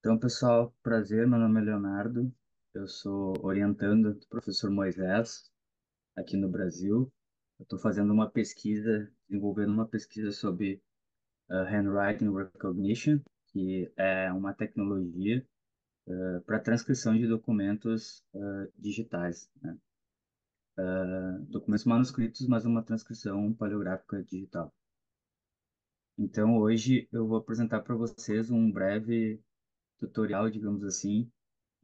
Então, pessoal, prazer, meu nome é Leonardo, eu sou orientando do professor Moisés aqui no Brasil. Eu estou fazendo uma pesquisa, desenvolvendo uma pesquisa sobre Handwriting Recognition, que é uma tecnologia para transcrição de documentos digitais, né? Documentos manuscritos, mas uma transcrição paleográfica digital. Então, hoje eu vou apresentar para vocês um breve tutorial, digamos assim,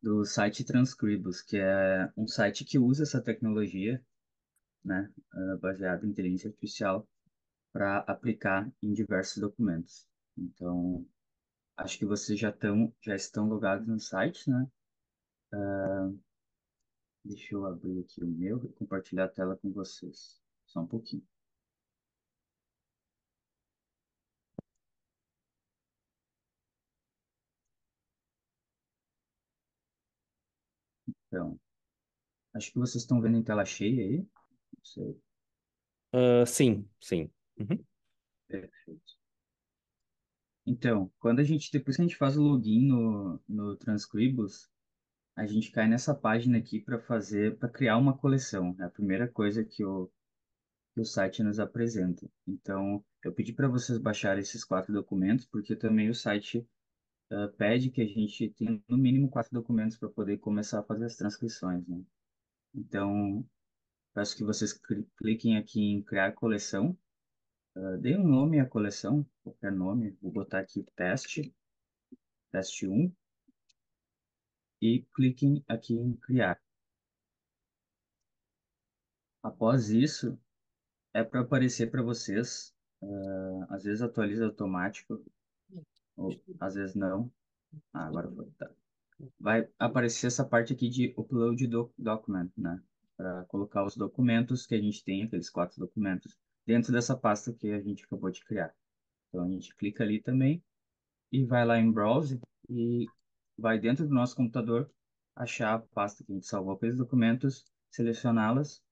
do site Transcribus, que é um site que usa essa tecnologia, né, baseada em inteligência artificial, para aplicar em diversos documentos. Então, acho que vocês já estão logados no site, né? Deixa eu abrir aqui o meu e compartilhar a tela com vocês. Só um pouquinho. Então, acho que vocês estão vendo em tela cheia aí. Não sei. Sim, sim. Uhum. Perfeito. Então, depois que a gente faz o login no Transcribus, a gente cai nessa página aqui para criar uma coleção. É a primeira coisa que o site nos apresenta. Então, eu pedi para vocês baixarem esses quatro documentos, porque também o site pede que a gente tenha no mínimo quatro documentos para poder começar a fazer as transcrições, né? Então, peço que vocês cliquem aqui em criar coleção, deem um nome à coleção, qualquer nome, vou botar aqui teste um e cliquem aqui em criar. Após isso, é para aparecer para vocês, às vezes atualiza automático, ou às vezes não. Ah, agora foi, tá. Vai aparecer essa parte aqui de upload document, né? Para colocar os documentos que a gente tem, aqueles quatro documentos, dentro dessa pasta que a gente acabou de criar. Então a gente clica ali também e vai lá em Browse e vai dentro do nosso computador achar a pasta que a gente salvou aqueles documentos, selecioná-las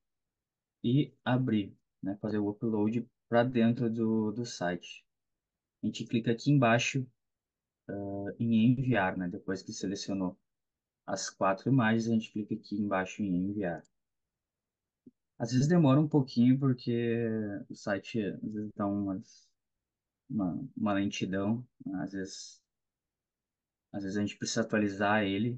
e abrir, né? Fazer o upload para dentro do site. A gente clica aqui embaixo em enviar, né? Depois que selecionou as quatro imagens, a gente clica aqui embaixo em enviar. Às vezes demora um pouquinho porque o site às vezes dá uma lentidão, né? Às vezes a gente precisa atualizar ele,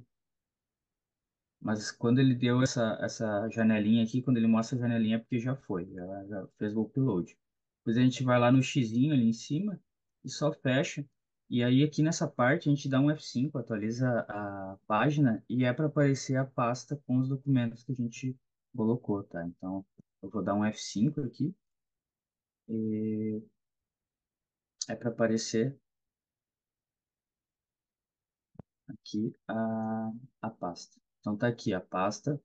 mas quando ele deu essa janelinha aqui, quando ele mostra a janelinha é porque já foi, já fez o upload. Depois a gente vai lá no xizinho ali em cima e só fecha. E aí aqui nessa parte a gente dá um F5, atualiza a página e é para aparecer a pasta com os documentos que a gente colocou, tá? Então eu vou dar um F5 aqui e é para aparecer aqui a pasta. Então tá aqui a pasta.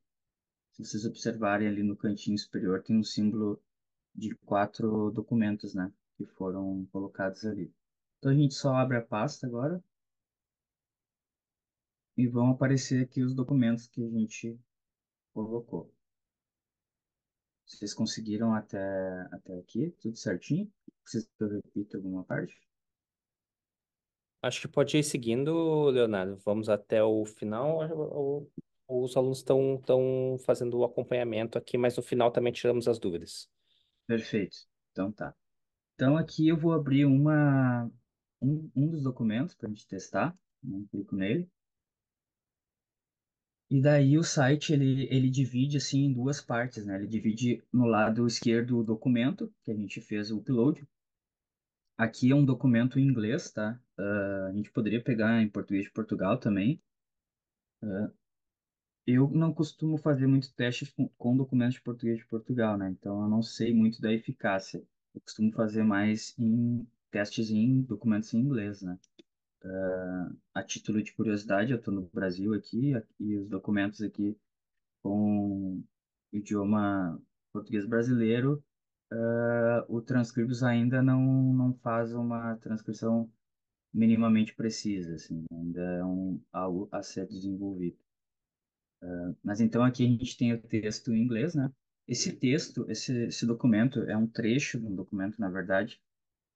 Se vocês observarem ali no cantinho superior tem um símbolo de quatro documentos, né, que foram colocados ali. Então a gente só abre a pasta agora e vão aparecer aqui os documentos que a gente colocou. Vocês conseguiram até aqui, tudo certinho? Precisa que eu repita alguma parte? Acho que pode ir seguindo, Leonardo. Vamos até o final. Os alunos estão fazendo o acompanhamento aqui, mas no final também tiramos as dúvidas. Perfeito. Então tá. Então aqui eu vou abrir um dos documentos para a gente testar, né? Clico nele. E daí o site ele divide assim em duas partes, né? Ele divide no lado esquerdo o documento que a gente fez o upload. Aqui é um documento em inglês, tá? A gente poderia pegar em português de Portugal também. Eu não costumo fazer muito testes com documentos de português de Portugal, né? Então eu não sei muito da eficácia. Eu costumo fazer mais em testes em documentos em inglês, né? A título de curiosidade, eu estou no Brasil aqui, e os documentos aqui com o idioma português brasileiro, o Transcribus ainda não faz uma transcrição minimamente precisa, assim, ainda é algo a ser desenvolvido. Mas então aqui a gente tem o texto em inglês, né? Esse texto, esse documento é um trecho de um documento, na verdade,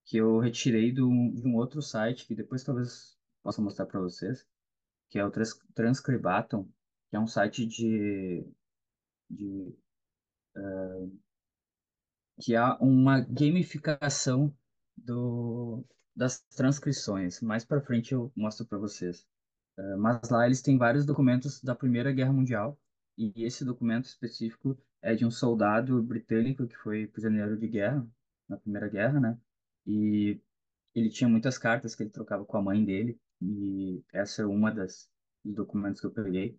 que eu retirei de um outro site, que depois talvez possa mostrar para vocês. que é o Transcribaton, que é um site de que há uma gamificação das transcrições. Mais para frente eu mostro para vocês. Mas lá eles têm vários documentos da Primeira Guerra Mundial, e esse documento específico é de um soldado britânico que foi prisioneiro de guerra na Primeira Guerra, né? E ele tinha muitas cartas que ele trocava com a mãe dele, e essa é uma dos documentos que eu peguei.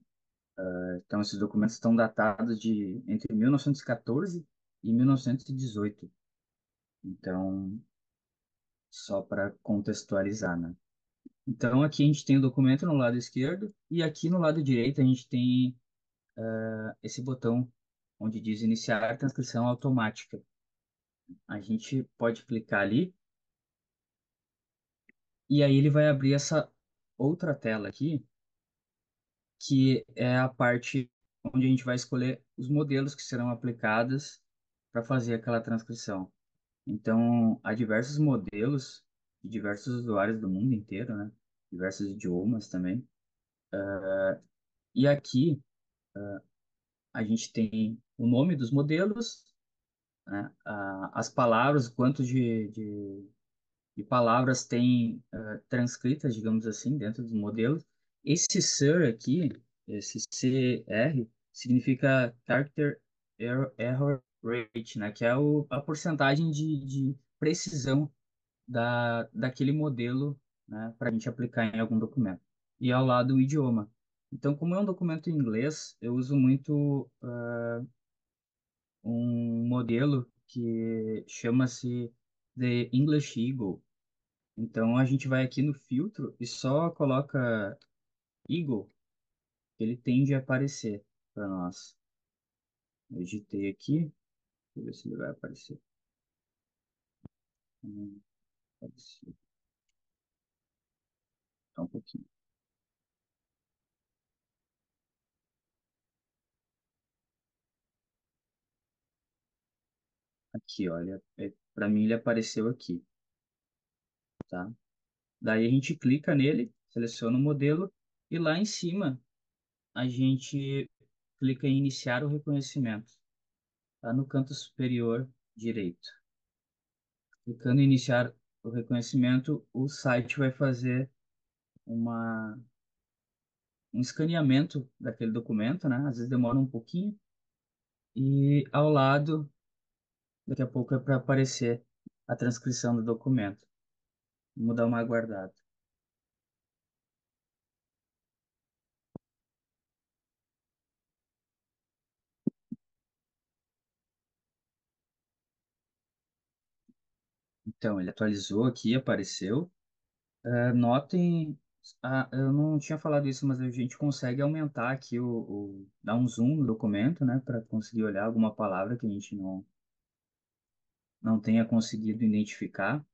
Então, esses documentos estão datados de entre 1914 e 1918. Então, só para contextualizar, né? Então, aqui a gente tem o documento no lado esquerdo e aqui no lado direito a gente tem esse botão onde diz iniciar transcrição automática. A gente pode clicar ali e aí ele vai abrir essa outra tela aqui, que é a parte onde a gente vai escolher os modelos que serão aplicados para fazer aquela transcrição. Então, há diversos modelos de diversos usuários do mundo inteiro, né? Diversos idiomas também. E aqui a gente tem o nome dos modelos, né? As palavras, quanto de palavras tem transcritas, digamos assim, dentro dos modelos. Esse SIR aqui, esse CR, significa Character Error Rate, né? Que é a porcentagem de precisão daquele modelo, né, para a gente aplicar em algum documento. E ao lado o idioma. Então, como é um documento em inglês, eu uso muito um modelo que chama-se The English Eagle. Então, a gente vai aqui no filtro e só coloca Eagle, ele tende a aparecer para nós. Eu digitei aqui, deixa eu ver se ele vai aparecer. Apareceu. Só um pouquinho. Aqui, olha, para mim ele apareceu aqui, tá? Daí a gente clica nele, seleciona o modelo e lá em cima a gente clica em iniciar o reconhecimento, tá no canto superior direito. Clicando em iniciar o reconhecimento, o site vai fazer uma, um escaneamento daquele documento, né? Às vezes demora um pouquinho e ao lado, daqui a pouco é para aparecer a transcrição do documento. Vamos dar uma aguardada. Então, ele atualizou aqui, apareceu. Notem, eu não tinha falado isso, mas a gente consegue aumentar aqui dar um zoom no documento, né, para conseguir olhar alguma palavra que a gente não tenha conseguido identificar.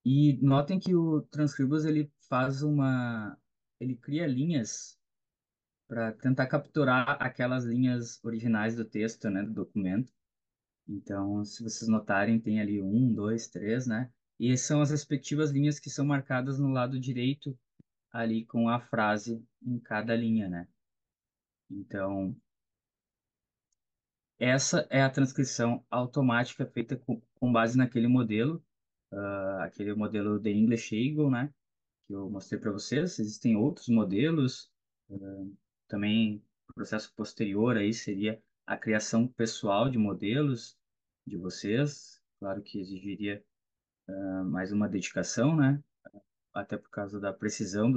E notem que o Transcribus ele ele cria linhas para tentar capturar aquelas linhas originais do texto, né, do documento. Então, se vocês notarem, tem ali um, dois, três, né? E essas são as respectivas linhas que são marcadas no lado direito ali com a frase em cada linha, né? Então, essa é a transcrição automática feita com base naquele modelo, aquele modelo The English Eagle, né? Que eu mostrei para vocês. Existem outros modelos, também o processo posterior aí seria a criação pessoal de modelos de vocês. Claro que exigiria mais uma dedicação, né? Até por causa da precisão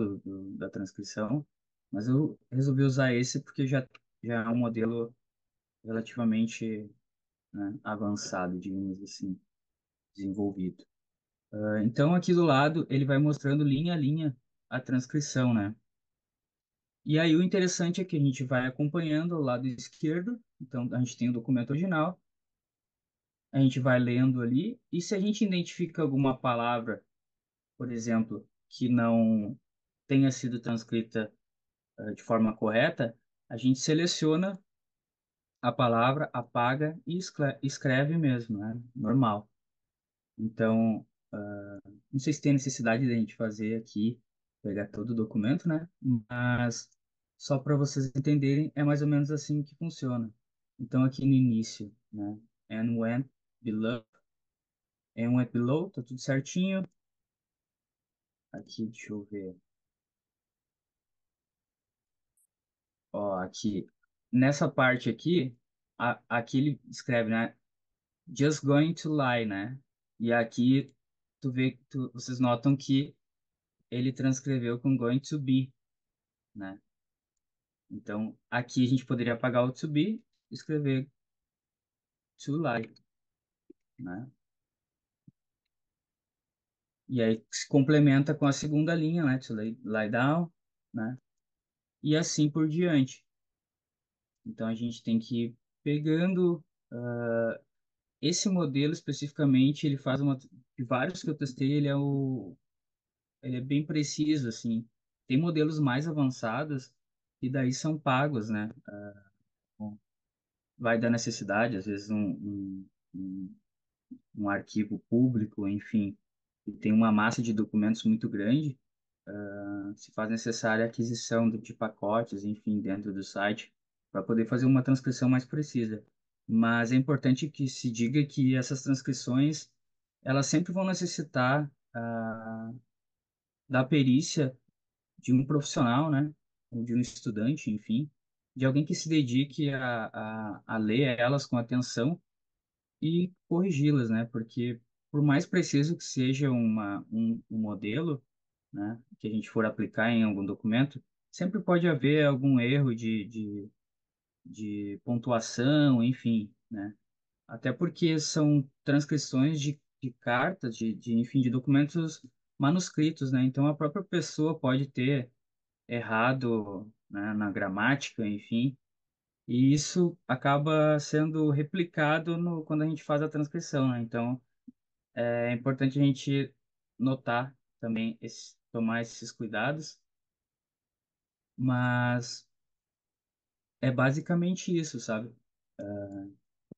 da transcrição. Mas eu resolvi usar esse porque já é um modelo relativamente, né, avançado, digamos assim, desenvolvido. Então, aqui do lado, ele vai mostrando linha a linha a transcrição, né? E aí, o interessante é que a gente vai acompanhando o lado esquerdo, então a gente tem o documento original, a gente vai lendo ali, e se a gente identifica alguma palavra, por exemplo, que não tenha sido transcrita de forma correta, a gente seleciona a palavra, apaga e escreve mesmo, né? Normal. Então, não sei se tem necessidade de a gente fazer aqui. pegar todo o documento, né? Mas só para vocês entenderem, é mais ou menos assim que funciona. Então, aqui no início, né? And when below, and when below, tá tudo certinho. Aqui, deixa eu ver. Ó, aqui, nessa parte aqui, aqui ele escreve, né? Just going to lie, né? E aqui, vocês notam que ele transcreveu com going to be, né? Então, aqui a gente poderia apagar o to be e escrever to lie, né? E aí se complementa com a segunda linha, né? To lie down, né? E assim por diante. Então, a gente tem que ir pegando esse modelo especificamente, ele faz de vários que eu testei, ele é bem preciso, assim. Tem modelos mais avançados e daí são pagos, né? Bom, vai da necessidade, às vezes um arquivo público, enfim, e tem uma massa de documentos muito grande, se faz necessária a aquisição de pacotes, enfim, dentro do site, para poder fazer uma transcrição mais precisa. Mas é importante que se diga que essas transcrições, elas sempre vão necessitar da perícia de um profissional, né? Ou de um estudante, enfim, de alguém que se dedique a ler elas com atenção e corrigi-las, né? Porque por mais preciso que seja um modelo, né, que a gente for aplicar em algum documento, sempre pode haver algum erro de pontuação, enfim, né? Até porque são transcrições de cartas, enfim, de documentos manuscritos, né? Então a própria pessoa pode ter errado, né, na gramática, enfim, e isso acaba sendo replicado quando a gente faz a transcrição, né? Então, é importante a gente notar também, tomar esses cuidados, mas é basicamente isso, sabe?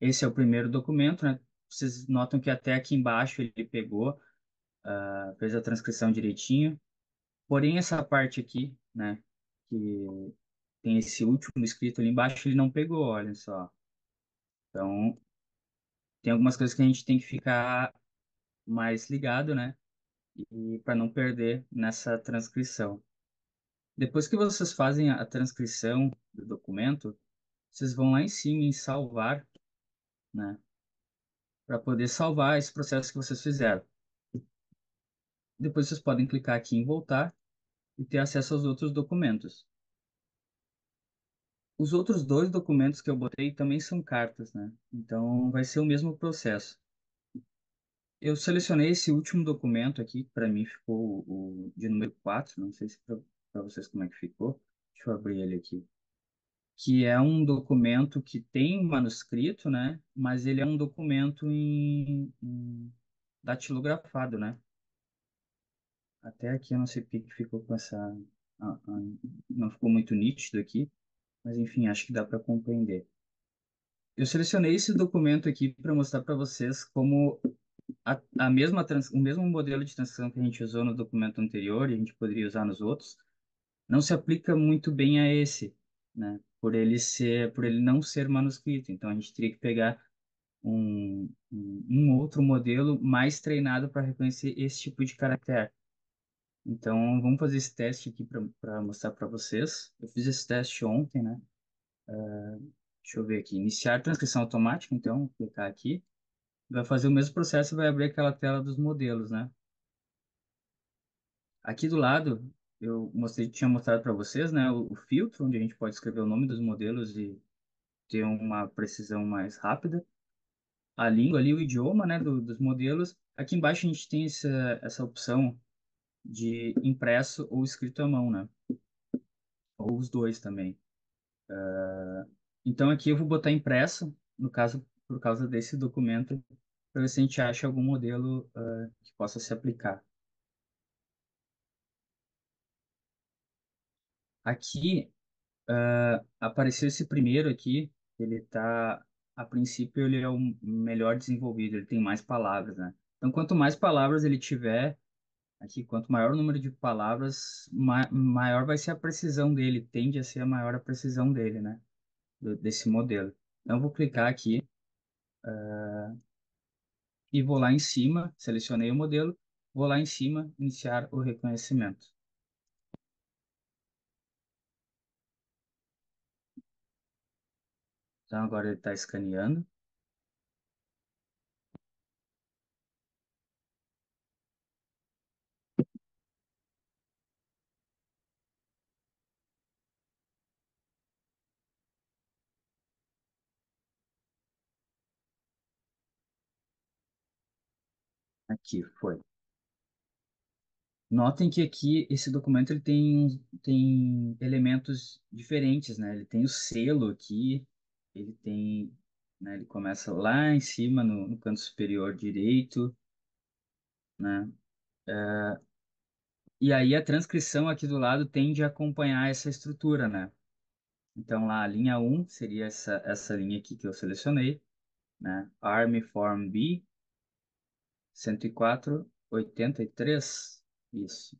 Esse é o primeiro documento, né? Vocês notam que até aqui embaixo ele pegou, fez a transcrição direitinho, porém essa parte aqui, né, que tem esse último escrito ali embaixo, ele não pegou, olha só. Então, tem algumas coisas que a gente tem que ficar mais ligado, né? E para não perder nessa transcrição. Depois que vocês fazem a transcrição do documento, vocês vão lá em cima em salvar, né? Para poder salvar esse processo que vocês fizeram. Depois vocês podem clicar aqui em voltar e ter acesso aos outros documentos. Os outros dois documentos que eu botei também são cartas, né? Então vai ser o mesmo processo. Eu selecionei esse último documento aqui, para mim ficou o de número 4. Não sei se para vocês como é que ficou. Deixa eu abrir ele aqui. Que é um documento que tem manuscrito, né? Mas ele é um documento em datilografado, né? Até aqui eu não sei porque que ficou com essa. Não ficou muito nítido aqui, mas enfim, acho que dá para compreender. Eu selecionei esse documento aqui para mostrar para vocês como o mesmo modelo de transcrição que a gente usou no documento anterior e a gente poderia usar nos outros, não se aplica muito bem a esse, né? Por ele não ser manuscrito. Então a gente teria que pegar um outro modelo mais treinado para reconhecer esse tipo de caractere. Então vamos fazer esse teste aqui para mostrar para vocês. Eu fiz esse teste ontem, né? Deixa eu ver aqui. Iniciar transcrição automática, então, vou clicar aqui. Vai fazer o mesmo processo e vai abrir aquela tela dos modelos, né? Aqui do lado, tinha mostrado para vocês, né, o filtro, onde a gente pode escrever o nome dos modelos e ter uma precisão mais rápida. A língua ali, o idioma, né, dos modelos. Aqui embaixo a gente tem essa opção de impresso ou escrito à mão, né? Ou os dois também. Então aqui eu vou botar impresso, no caso, por causa desse documento, para ver se a gente acha algum modelo que possa se aplicar. Aqui apareceu esse primeiro aqui, ele tá, a princípio ele é o melhor desenvolvido, ele tem mais palavras, né? Então quanto mais palavras ele tiver, Aqui, quanto maior o número de palavras, maior vai ser a precisão dele, tende a ser a maior a precisão dele, né? Desse modelo. Então, eu vou clicar aqui e vou lá em cima, selecionei o modelo, vou lá em cima, iniciar o reconhecimento. Então, agora ele está escaneando. Aqui, foi. Notem que aqui esse documento ele tem elementos diferentes, né? Ele tem o selo aqui, ele tem, né? Ele começa lá em cima no canto superior direito, né? E aí a transcrição aqui do lado tende a acompanhar essa estrutura, né? Então lá a linha um seria essa linha aqui que eu selecionei, né? Arm Form B 104,83. Isso.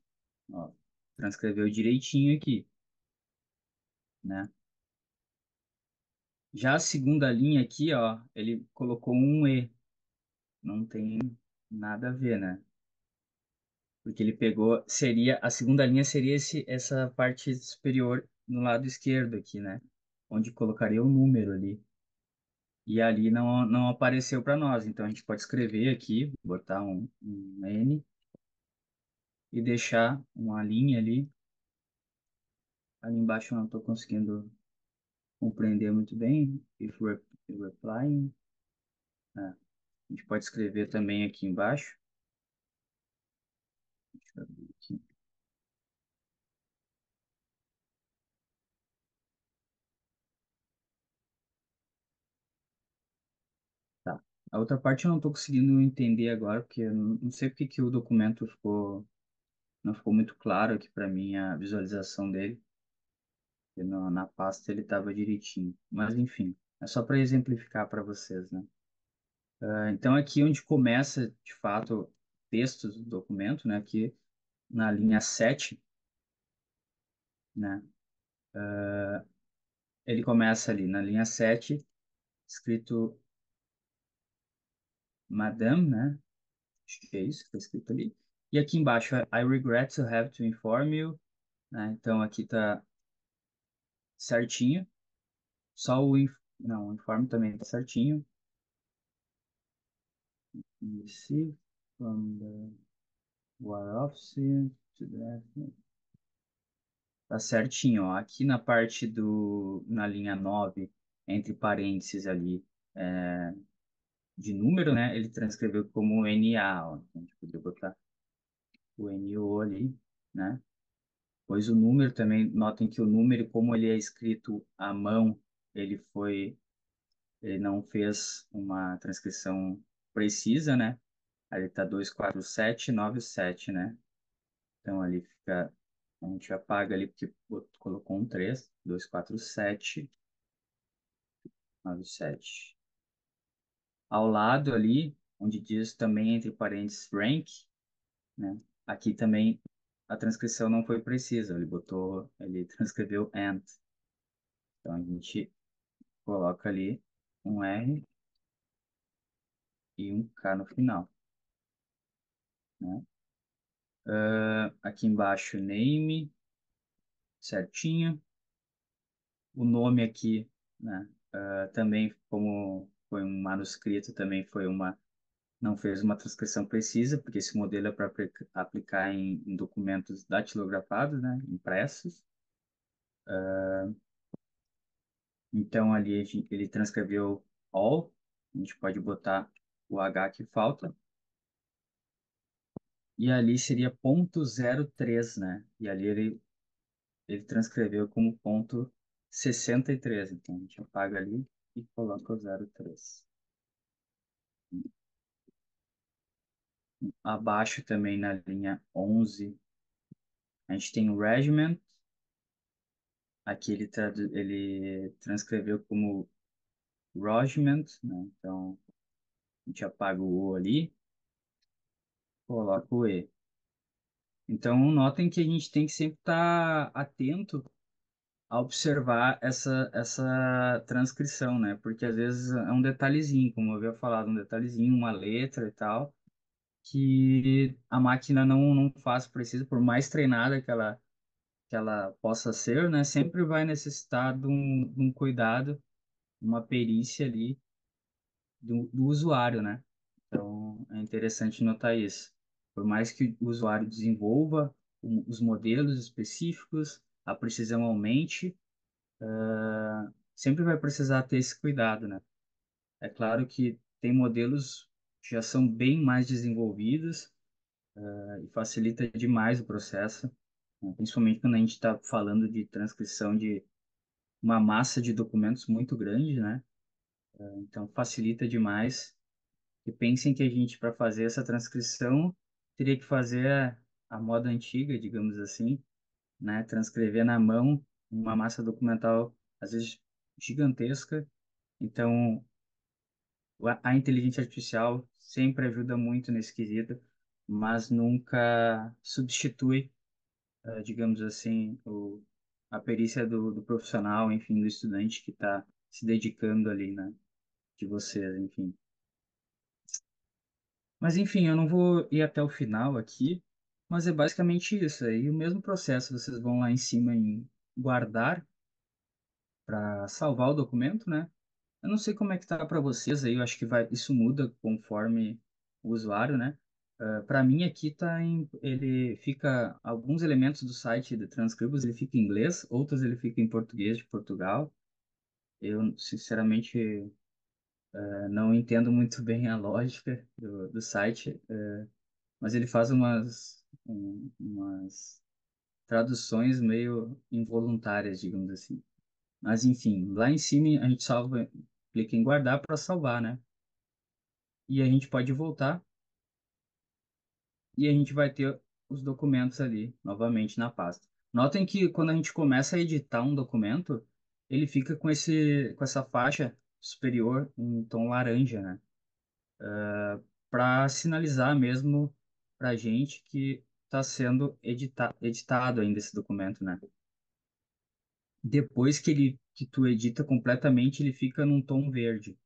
Ó, transcreveu direitinho aqui, né? Já a segunda linha aqui, ó, ele colocou um E. Não tem nada a ver, né? Porque ele pegou, seria, a segunda linha seria essa parte superior no lado esquerdo aqui, né? Onde colocaria o número ali. E ali não apareceu para nós. Então a gente pode escrever aqui, botar um N e deixar uma linha ali. Ali embaixo eu não estou conseguindo compreender muito bem. If replying. É, a gente pode escrever também aqui embaixo. Deixa eu ver aqui. Tá. A outra parte eu não estou conseguindo entender agora, porque eu não sei porque que o documento não ficou muito claro aqui para mim a visualização dele. Porque na pasta ele estava direitinho. Mas enfim, é só para exemplificar para vocês, né? Então aqui onde começa, de fato, o texto do documento, né? Aqui na linha 7, né? Ele começa ali na linha 7, escrito Madame, né? Acho que é isso que está escrito ali. E aqui embaixo, I regret to have to inform you, né? Então aqui está certinho. Só não, o informe também está certinho. Receive from the War Office to the... Tá certinho, ó. Aqui na parte na linha 9 entre parênteses ali, é, de número, né? Ele transcreveu como NA, ó. Então, a gente poderia botar o NO ali, né? Pois o número também, notem que o número, como ele é escrito à mão, ele foi, ele não fez uma transcrição precisa, né? Ali tá 24797, né? Então ali fica, a gente apaga ali porque colocou um 3, 24797. Ao lado ali, onde diz também entre parênteses rank, né? Aqui também a transcrição não foi precisa, ele transcreveu and. Então a gente coloca ali um R e um K no final, né? Aqui embaixo, name, certinho. O nome aqui, né? Também, como foi um manuscrito, também não fez uma transcrição precisa, porque esse modelo é para aplicar em documentos datilografados, né? Impressos. Então, ali ele transcreveu all, a gente pode botar o H que falta, e ali seria .03, né? E ali ele transcreveu como .63. Então a gente apaga ali e coloca o 03. Abaixo também na linha 11, a gente tem o regiment. Aqui ele transcreveu como regiment, né? Então a gente apaga o O ali, coloca o E. Então, notem que a gente tem que sempre estar atento a observar essa transcrição, né? Porque às vezes é um detalhezinho, como eu havia falado, um detalhezinho, uma letra e tal, que a máquina não faz precisa, por mais treinada que ela possa ser, né? Sempre vai necessitar de um cuidado, uma perícia ali do usuário, né? Então, é interessante notar isso. Por mais que o usuário desenvolva os modelos específicos, a precisão aumente, sempre vai precisar ter esse cuidado, né? É claro que tem modelos que já são bem mais desenvolvidos, e facilita demais o processo, né? Principalmente quando a gente está falando de transcrição de uma massa de documentos muito grande, né? Então, facilita demais. E pensem que a gente, para fazer essa transcrição, teria que fazer a moda antiga, digamos assim, né? Transcrever na mão uma massa documental, às vezes gigantesca. Então, a inteligência artificial sempre ajuda muito nesse quesito, mas nunca substitui, digamos assim, a perícia do profissional, enfim, do estudante que está se dedicando ali, né? De vocês, enfim. Mas enfim, eu não vou ir até o final aqui, mas é basicamente isso. Aí o mesmo processo, vocês vão lá em cima em guardar para salvar o documento, né? Eu não sei como é que tá para vocês aí, eu acho que vai, isso muda conforme o usuário, né? Para mim aqui tá em, ele fica alguns elementos do site de Transcribos ele fica em inglês, outros ele fica em português de Portugal. Eu sinceramente não entendo muito bem a lógica do site, mas ele faz umas traduções meio involuntárias, digamos assim. Mas enfim, lá em cima a gente salva, clica em guardar para salvar, né? E a gente pode voltar e a gente vai ter os documentos ali novamente na pasta. Notem que quando a gente começa a editar um documento, ele fica com essa faixa superior em tom laranja, né? Para sinalizar mesmo para a gente que está sendo editado ainda esse documento, né? Depois que tu edita completamente, ele fica num tom verde,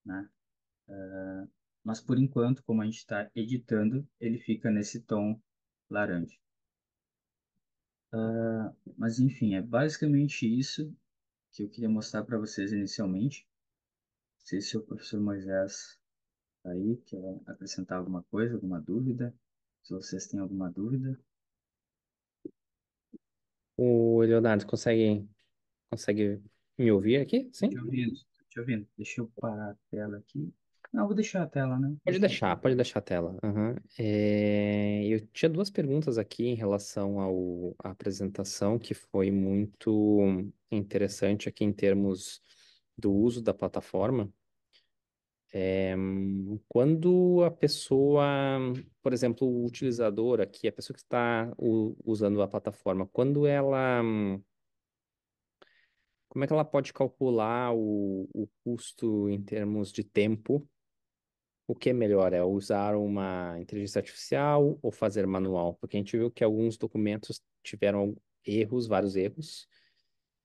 né? Mas por enquanto, como a gente está editando, ele fica nesse tom laranja. Mas enfim, é basicamente isso que eu queria mostrar para vocês inicialmente. Não sei se o professor Moisés tá aí quer acrescentar alguma coisa, alguma dúvida. Se vocês têm alguma dúvida, O Leonardo consegue me ouvir aqui? tô te Sim? ouvindo, tô te ouvindo. Deixa eu parar a tela aqui. Não, vou deixar a tela, né? Vou deixar a tela. Pode deixar a tela. Aham. Eu tinha duas perguntas aqui em relação à apresentação, que foi muito interessante aqui em termos do uso da plataforma. Quando a pessoa, por exemplo, o utilizador aqui, a pessoa que está usando a plataforma, como é que ela pode calcular o custo em termos de tempo? O que é melhor? É usar uma inteligência artificial ou fazer manual? Porque a gente viu que alguns documentos tiveram erros, vários erros.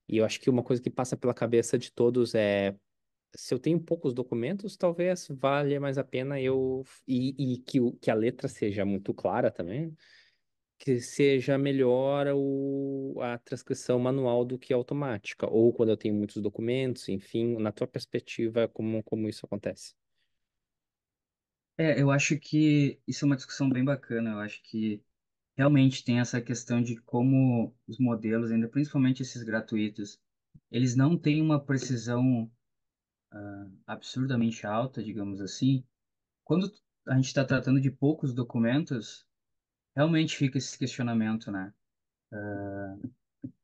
E eu acho que uma coisa que passa pela cabeça de todos é, se eu tenho poucos documentos, talvez valha mais a pena e que a letra seja muito clara também, que seja melhor a transcrição manual do que automática. Ou quando eu tenho muitos documentos, enfim, na tua perspectiva, como isso acontece? Eu acho que isso é uma discussão bem bacana. Eu acho que realmente tem essa questão de como os modelos, ainda principalmente esses gratuitos, eles não têm uma precisão absurdamente alta, digamos assim. Quando a gente está tratando de poucos documentos, realmente fica esse questionamento, né?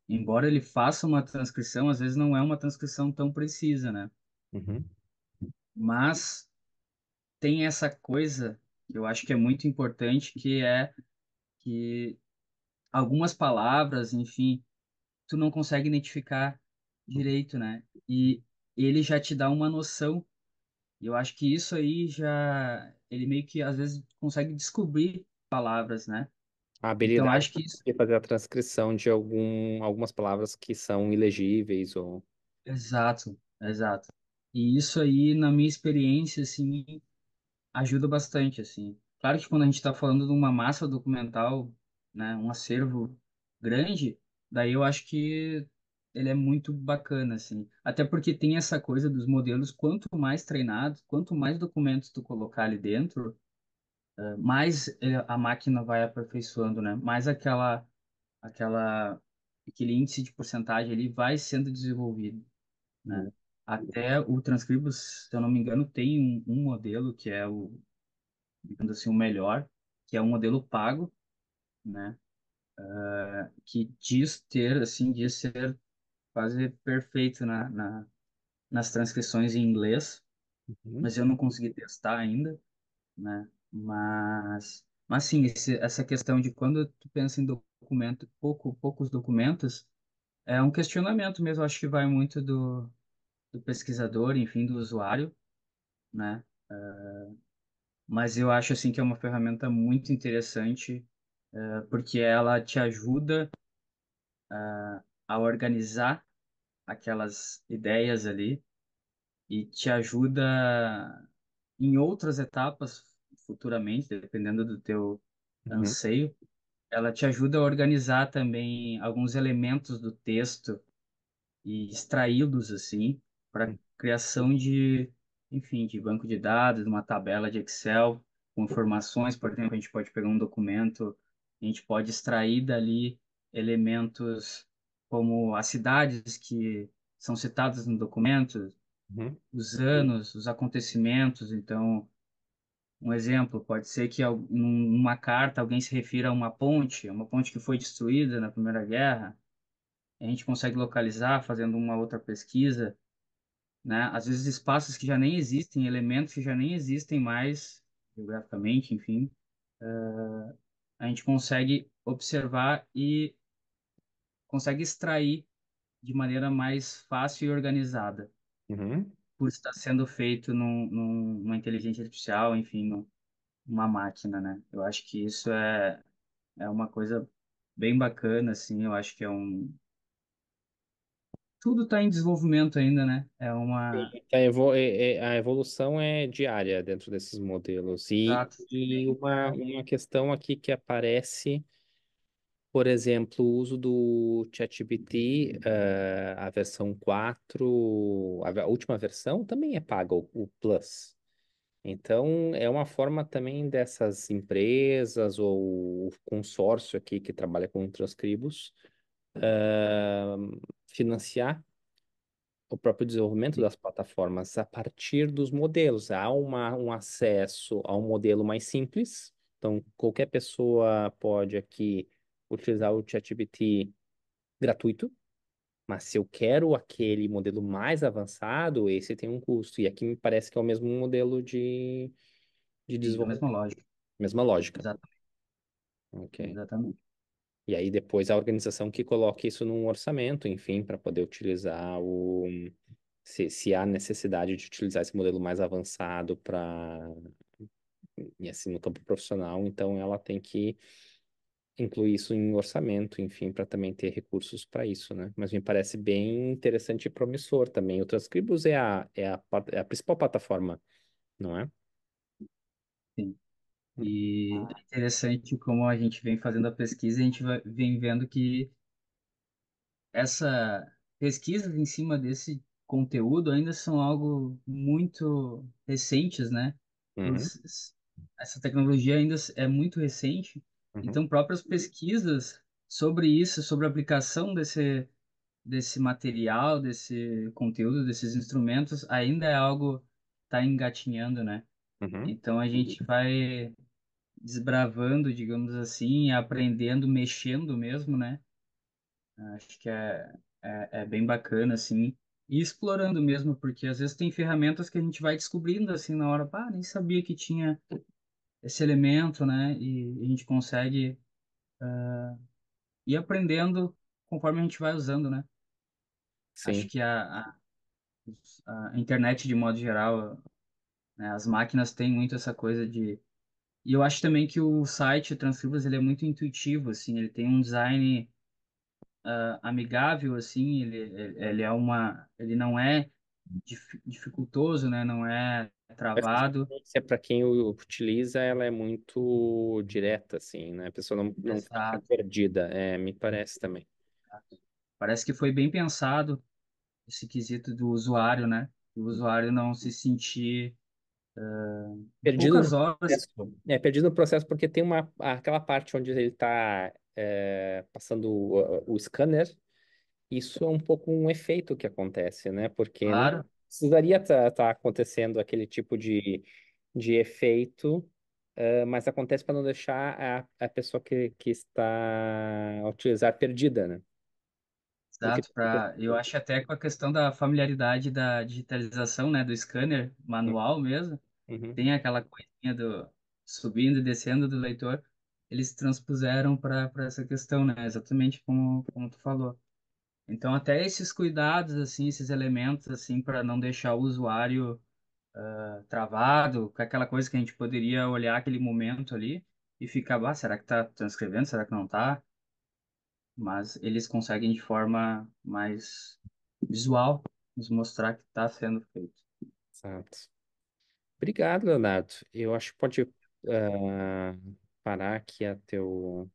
Embora ele faça uma transcrição, às vezes não é uma transcrição tão precisa, né? Uhum, Mas tem essa coisa que eu acho que é muito importante, que é que algumas palavras, enfim, tu não consegue identificar direito, né? E ele já te dá uma noção. E eu acho que isso aí já, ele meio que às vezes consegue descobrir palavras, né? A Então, habilidade acho que isso, de fazer a transcrição de algumas palavras que são ilegíveis ou... exato, exato. E isso aí, na minha experiência, assim, ajuda bastante, assim. Claro que quando a gente está falando de uma massa documental, né, um acervo grande, daí eu acho que ele é muito bacana, assim. Até porque tem essa coisa dos modelos, quanto mais treinados, quanto mais documentos tu colocar ali dentro, mais a máquina vai aperfeiçoando, né? Mais aquela, aquele índice de porcentagem ali vai sendo desenvolvido, né? Uhum, Até o Transcribus, se eu não me engano, tem um modelo que é digamos assim, o melhor, que é um modelo pago, né? Que diz ter, assim, diz ser quase perfeito nas transcrições em inglês, uhum, mas eu não consegui testar ainda, né? Mas sim, essa questão de quando tu pensa em documento, poucos documentos, é um questionamento mesmo, acho que vai muito do pesquisador, enfim, do usuário, né? Mas eu acho, assim, que é uma ferramenta muito interessante, porque ela te ajuda a organizar aquelas ideias ali e te ajuda em outras etapas futuramente, dependendo do teu uhum, anseio, ela te ajuda a organizar também alguns elementos do texto e extraí-los assim para criação de, enfim, de banco de dados, uma tabela de Excel com informações, por exemplo, a gente pode pegar um documento, a gente pode extrair dali elementos como as cidades que são citadas no documento, uhum, os anos, os acontecimentos, então um exemplo pode ser que numa carta alguém se refira a uma ponte que foi destruída na Primeira Guerra. A gente consegue localizar fazendo uma outra pesquisa, né? Às vezes espaços que já nem existem, elementos que já nem existem mais geograficamente, enfim, a gente consegue observar e consegue extrair de maneira mais fácil e organizada, uhum. por estar sendo feito numa inteligência artificial, enfim, numa máquina, né? Eu acho que isso é uma coisa bem bacana, assim, eu acho que é tudo está em desenvolvimento ainda, né? É uma... A evolução é diária dentro desses modelos. E, Exato. e uma questão aqui que aparece, por exemplo, o uso do ChatGPT, a versão 4, a última versão também é paga, o Plus. Então, é uma forma também dessas empresas ou o consórcio aqui que trabalha com transcribos, ah, financiar o próprio desenvolvimento das plataformas a partir dos modelos. Há um acesso a um modelo mais simples, então qualquer pessoa pode aqui utilizar o ChatGPT gratuito, mas se eu quero aquele modelo mais avançado, esse tem um custo. E aqui me parece que é o mesmo modelo de Sim, a mesma desenvolvimento, lógica. mesma lógica. Exatamente. Ok. Exatamente. E aí depois a organização que coloque isso num orçamento, enfim, para poder utilizar se há necessidade de utilizar esse modelo mais avançado para, e assim, no campo profissional, então ela tem que incluir isso em orçamento, enfim, para também ter recursos para isso, né? Mas me parece bem interessante e promissor também. O Transcribus é a principal plataforma, não é? Sim. E é interessante como a gente vem fazendo a pesquisa, a gente vem vendo que essa pesquisa em cima desse conteúdo ainda são algo muito recentes, né? Uhum, Essa tecnologia ainda é muito recente, uhum, então próprias pesquisas sobre isso, sobre a aplicação desse material, desse conteúdo, desses instrumentos, ainda é algo que está engatinhando, né? uhum. Então a gente vai desbravando, digamos assim, aprendendo, mexendo mesmo, né? Acho que é bem bacana, assim, e explorando mesmo, porque às vezes tem ferramentas que a gente vai descobrindo, assim, na hora, pá, nem sabia que tinha esse elemento, né? E a gente consegue ir aprendendo conforme a gente vai usando, né? Acho Sim. que a internet, de modo geral, né, as máquinas têm muito essa coisa E eu acho também que o site, o Transcribas, ele é muito intuitivo, assim, ele tem um design amigável, assim, ele é ele não é dificultoso, né? Não é Essa travado. experiência, para quem o utiliza, ela é muito direta, assim, né? A pessoa não fica Exato. perdida, me parece também. Parece que foi bem pensado esse quesito do usuário, né? O usuário não se sentir em Perdido poucas no horas. processo. Perdido no processo porque tem aquela parte onde ele está passando o scanner. Isso é um pouco um efeito que acontece, né? Porque não Claro, precisaria estar acontecendo aquele tipo de efeito, mas acontece para não deixar a pessoa que está a utilizar perdida, né? Porque exato. Eu acho até com a questão da familiaridade da digitalização, né? Do scanner manual mesmo, Uhum. tem aquela coisinha do subindo e descendo do leitor. Eles transpuseram para essa questão, né? Exatamente como tu falou. Então, até esses cuidados, assim, esses elementos, assim, para não deixar o usuário travado, com aquela coisa que a gente poderia olhar aquele momento ali e ficar, ah, será que tá transcrevendo? Será que não tá? Mas eles conseguem de forma mais visual nos mostrar que está sendo feito. Exato. Obrigado, Leonardo. Eu acho que pode parar aqui a teu.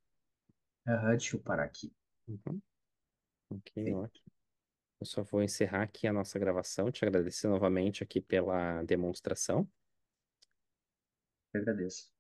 Aham, deixa eu parar aqui. Uhum. Ok, Sim, ótimo. Eu só vou encerrar aqui a nossa gravação, te agradecer novamente aqui pela demonstração. eu agradeço.